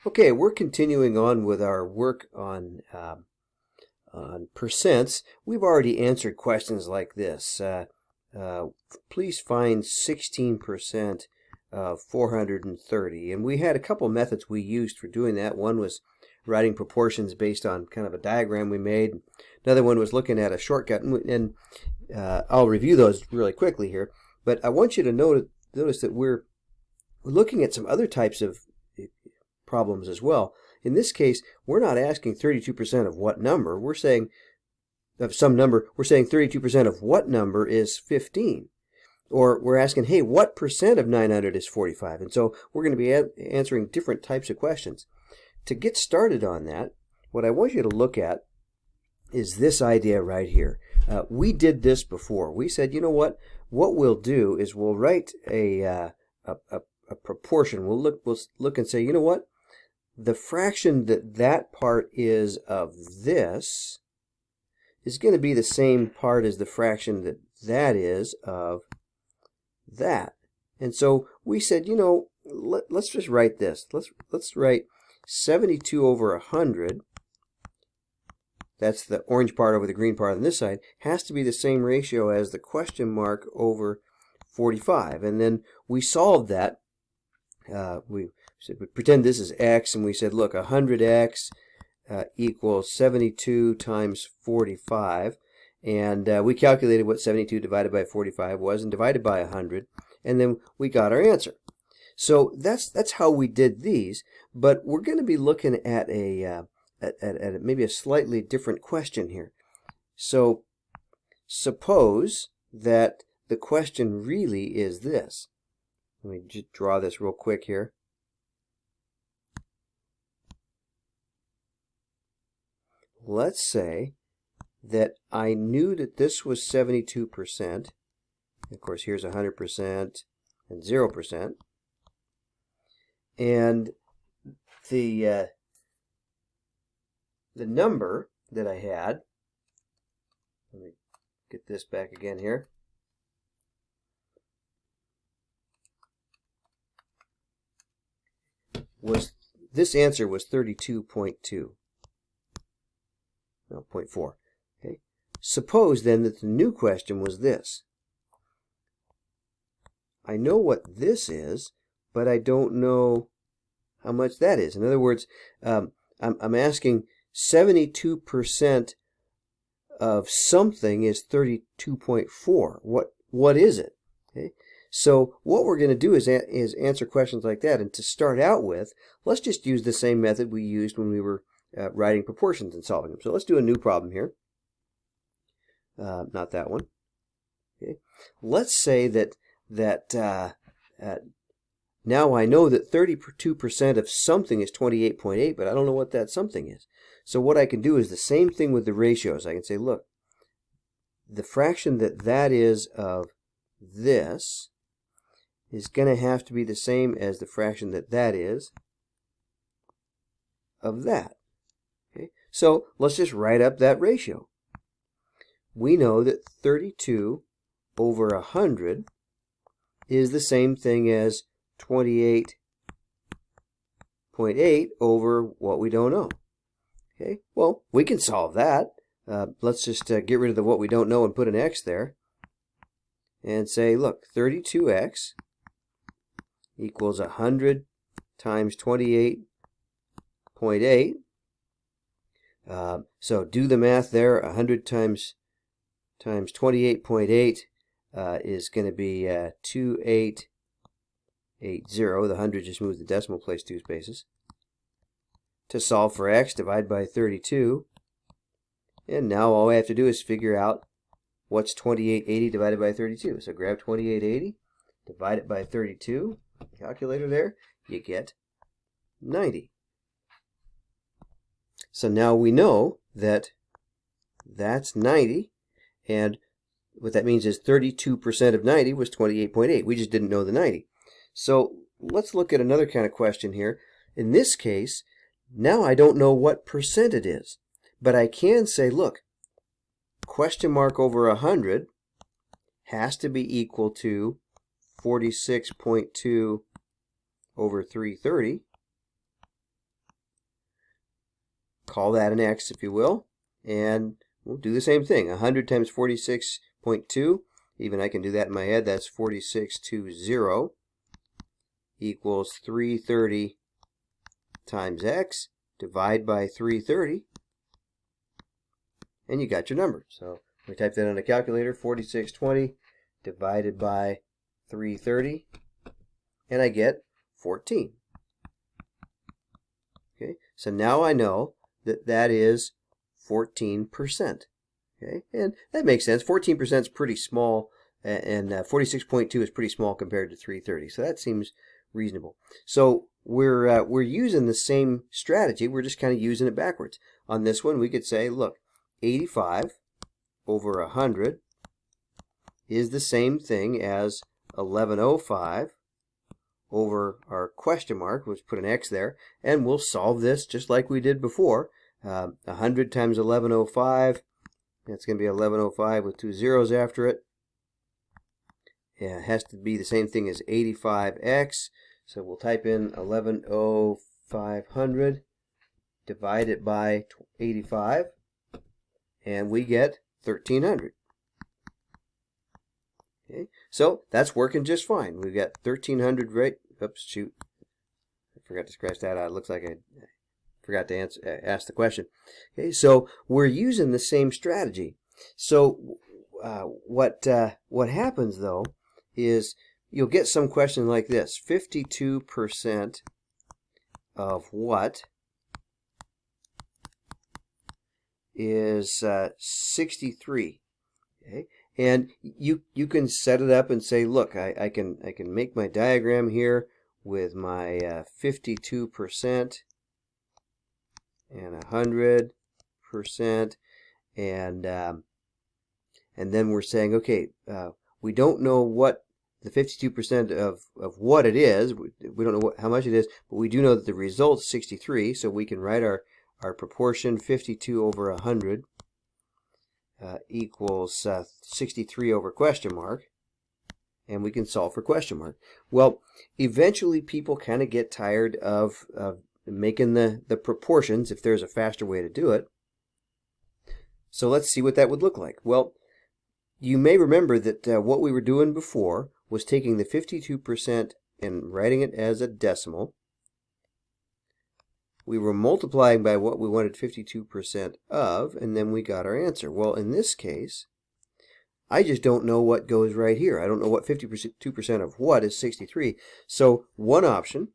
Okay, we're continuing on with our work on percents. We've already answered questions like this. Please find 16% of 430. And we had a couple methods we used for doing that. One was writing proportions based on kind of a diagram we made. Another one was looking at a shortcut. And I'll review those really quickly here. But I want you to notice that we're looking at some other types of problems as well. In this case, we're not asking 32% of what number. We're saying of some number. We're saying 32% of what number is 15. Or we're asking, hey, what percent of 900 is 45? And so we're going to be answering different types of questions. To get started on that, what I want you to look at is this idea right here. We did this before. We said, you know what we'll do is we'll write a proportion. We'll look and say, you know what? The fraction that part is of this is going to be the same part as the fraction that is of that. And so we said, you know, let's just write this. Let's write 72 over 100. That's the orange part over the green part on this side. Has to be the same ratio as the question mark over 45. And then we solved that. We pretend this is x, and we said, look, 100x equals 72 times 45. And we calculated what 72 divided by 45 was and divided by 100. And then we got our answer. So that's how we did these. But we're going to be looking at at maybe a slightly different question here. So suppose that the question really is this. Let me just draw this real quick here. Let's say that I knew that this was 72%. Of course, here's 100% and 0%. And the number that I had, let me get this back again here. This answer was 32.2. No, 0.4. Okay. Suppose then that the new question was this. I know what this is, but I don't know how much that is. In other words, I'm asking 72% of something is 32.4. What is it? Okay. So what we're going to do is answer questions like that. And to start out with, let's just use the same method we used when we were writing proportions and solving them. So let's do a new problem here. Not that one. Okay. Let's say that now I know that 32% of something is 28.8, but I don't know what that something is. So what I can do is the same thing with the ratios. I can say, look, the fraction that is of this is going to have to be the same as the fraction that is of that. Okay? So let's just write up that ratio. We know that 32 over 100 is the same thing as 28.8 over what we don't know. Okay, well, we can solve that. Let's just get rid of the what we don't know and put an x there. And say, look, 32x equals 100 times 28.8. So do the math there. 100 times 28.8 is going to be 2880. The 100 just moves the decimal place 2 spaces. To solve for x, divide by 32. And now all I have to do is figure out what's 2880 divided by 32. So grab 2880, divide it by 32, calculator there, you get 90. So now we know that that's 90, and what that means is 32% of 90 was 28.8. We just didn't know the 90. So let's look at another kind of question here. In this case, now I don't know what percent it is, but I can say, look, question mark over 100 has to be equal to 46.2 over 330. call that an x if you will, and we'll do the same thing. 100 times 46.2, even I can do that in my head, that's 4620 equals 330 times x, divide by 330, and you got your number. So we type that on a calculator, 4620 divided by 330, and I get 14. Okay, so now I know that that is 14%. Okay, and that makes sense. 14% is pretty small, and 46.2 is pretty small compared to 330. So that seems reasonable. So we're using the same strategy. We're just kind of using it backwards. On this one, we could say, look, 85 over 100 is the same thing as 1105 over our question mark. Let's put an x there, and we'll solve this just like we did before. 100 times 1105, that's going to be 1105 with 2 zeros after it. Yeah, it has to be the same thing as 85x. So we'll type in 110500, divide it by 85, and we get 1300. Okay, so that's working just fine. We've got 1300 right. Oops, shoot. I forgot to scratch that out. It looks like I forgot to ask the question. Okay, so we're using the same strategy. So what happens though is you'll get some question like this: 52% of what is 63. Okay, and you can set it up and say, look, I can make my diagram here with my 52% and 100%, and then we're saying, okay, we don't know what the 52% of what it is. We don't know how much it is, but we do know that the result's 63, so we can write our proportion 52 over 100 equals 63 over question mark, and we can solve for question mark. Well, eventually people kind of get tired of making the proportions if there's a faster way to do it. So let's see what that would look like. Well, you may remember that what we were doing before was taking the 52% and writing it as a decimal. We were multiplying by what we wanted 52% of, and then we got our answer. Well, in this case, I just don't know what goes right here. I don't know what 52% of what is 63. So one option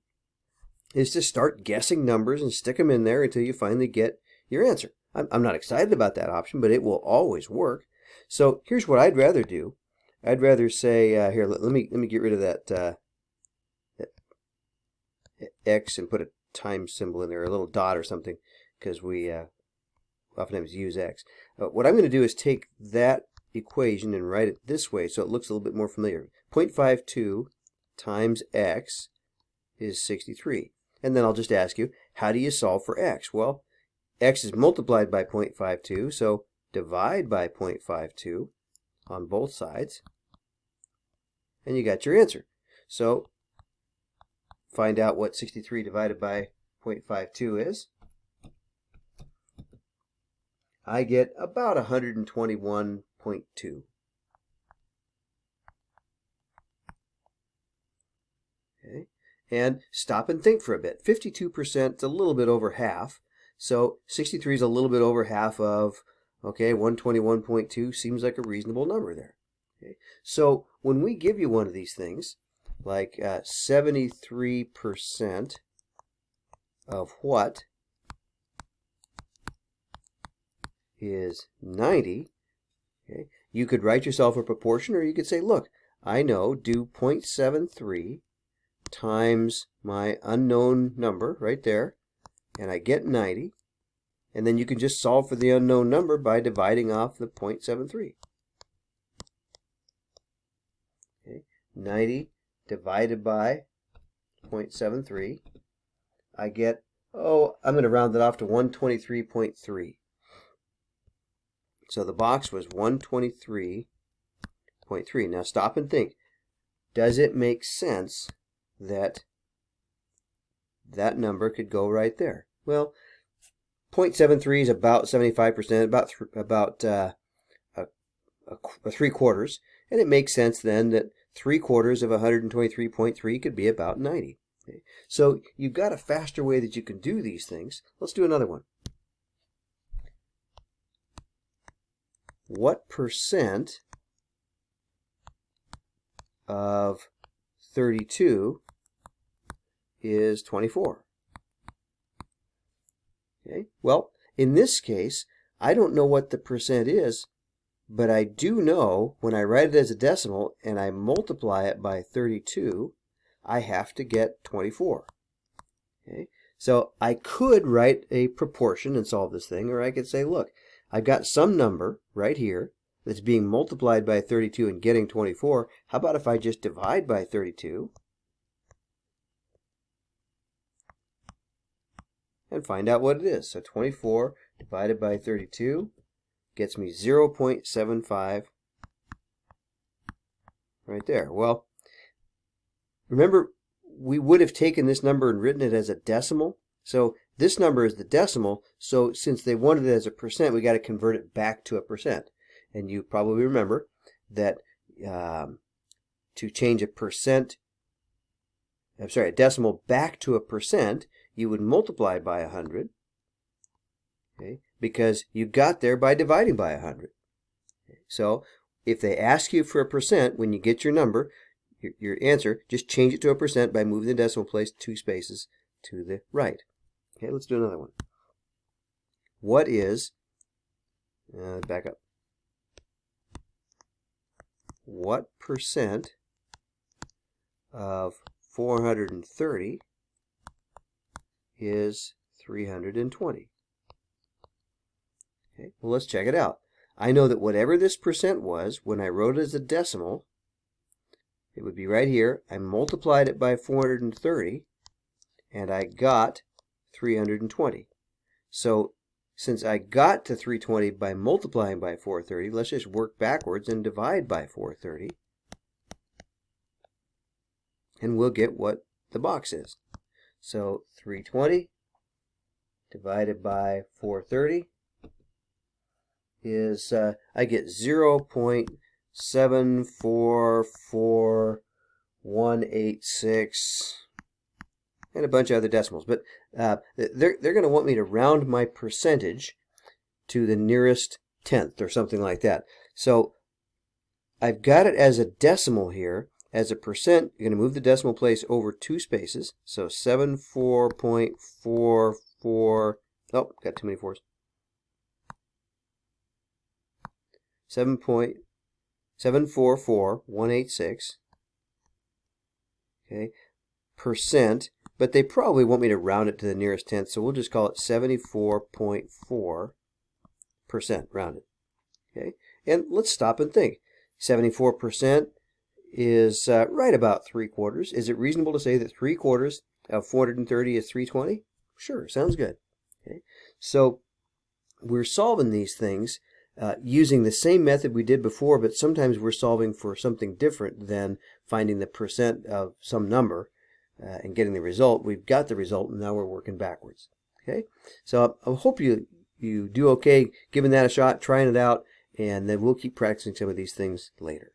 is to start guessing numbers and stick them in there until you finally get your answer. I'm not excited about that option, but it will always work. So here's what I'd rather do. I'd rather say, here, let me get rid of that X and put a times symbol in there, a little dot or something, because we oftentimes use X. What I'm going to do is take that equation and write it this way so it looks a little bit more familiar. 0.52 times X is 63. And then I'll just ask you, how do you solve for X? Well, X is multiplied by 0.52, so divide by 0.52 on both sides, and you got your answer. So find out what 63 divided by 0.52 is. I get about 121.2. Okay, and stop and think for a bit. 52% is a little bit over half, so 63 is a little bit over half of, okay, 121.2 seems like a reasonable number there. Okay, so when we give you one of these things, like 73% of what is 90, okay, you could write yourself a proportion, or you could say, look, I know, do 0.73 times my unknown number right there, and I get 90, and then you can just solve for the unknown number by dividing off the 0.73. Okay, 90 divided by 0.73, I get, oh, I'm going to round it off to 123.3. So the box was 123.3. Now stop and think. Does it make sense that that number could go right there? Well, 0.73 is about 75%, about 3/4, and it makes sense then that 3/4 of 123.3 could be about 90. Okay? So you've got a faster way that you can do these things. Let's do another one. What percent of 32 is 24? Okay. Well, in this case, I don't know what the percent is, but I do know when I write it as a decimal and I multiply it by 32, I have to get 24. Okay. So I could write a proportion and solve this thing, or I could say, look, I've got some number right here that's being multiplied by 32 and getting 24. How about if I just divide by 32 and find out what it is? So 24 divided by 32 gets me 0.75 right there. Well, remember, we would have taken this number and written it as a decimal. So this number is the decimal. So since they wanted it as a percent, we got to convert it back to a percent. And you probably remember that to change a decimal back to a percent, you would multiply by 100. Okay, because you got there by dividing by 100. Okay, so if they ask you for a percent, when you get your number, your answer, just change it to a percent by moving the decimal place 2 spaces to the right. Okay, let's do another one. What is, back up. What percent of 430 is 320? Okay, well, let's check it out. I know that whatever this percent was, when I wrote it as a decimal, it would be right here. I multiplied it by 430, and I got 320. So since I got to 320 by multiplying by 430, let's just work backwards and divide by 430. And we'll get what the box is. So 320 divided by 430 is, I get 0.744186 and a bunch of other decimals. But they're going to want me to round my percentage to the nearest tenth or something like that. So I've got it as a decimal here. As a percent, you're going to move the decimal place over 2 spaces. So 74.44, oh, got too many fours. 7.744186. Okay, percent. But they probably want me to round it to the nearest tenth, so we'll just call it 74.4% rounded. Okay, and let's stop and think. 74% is right about 3/4. Is it reasonable to say that 3/4 of 430 is 320? Sure, sounds good. Okay, so we're solving these things using the same method we did before, but sometimes we're solving for something different than finding the percent of some number. And getting the result. We've got the result, and now we're working backwards. Okay, so I hope you do okay giving that a shot, trying it out, and then we'll keep practicing some of these things later.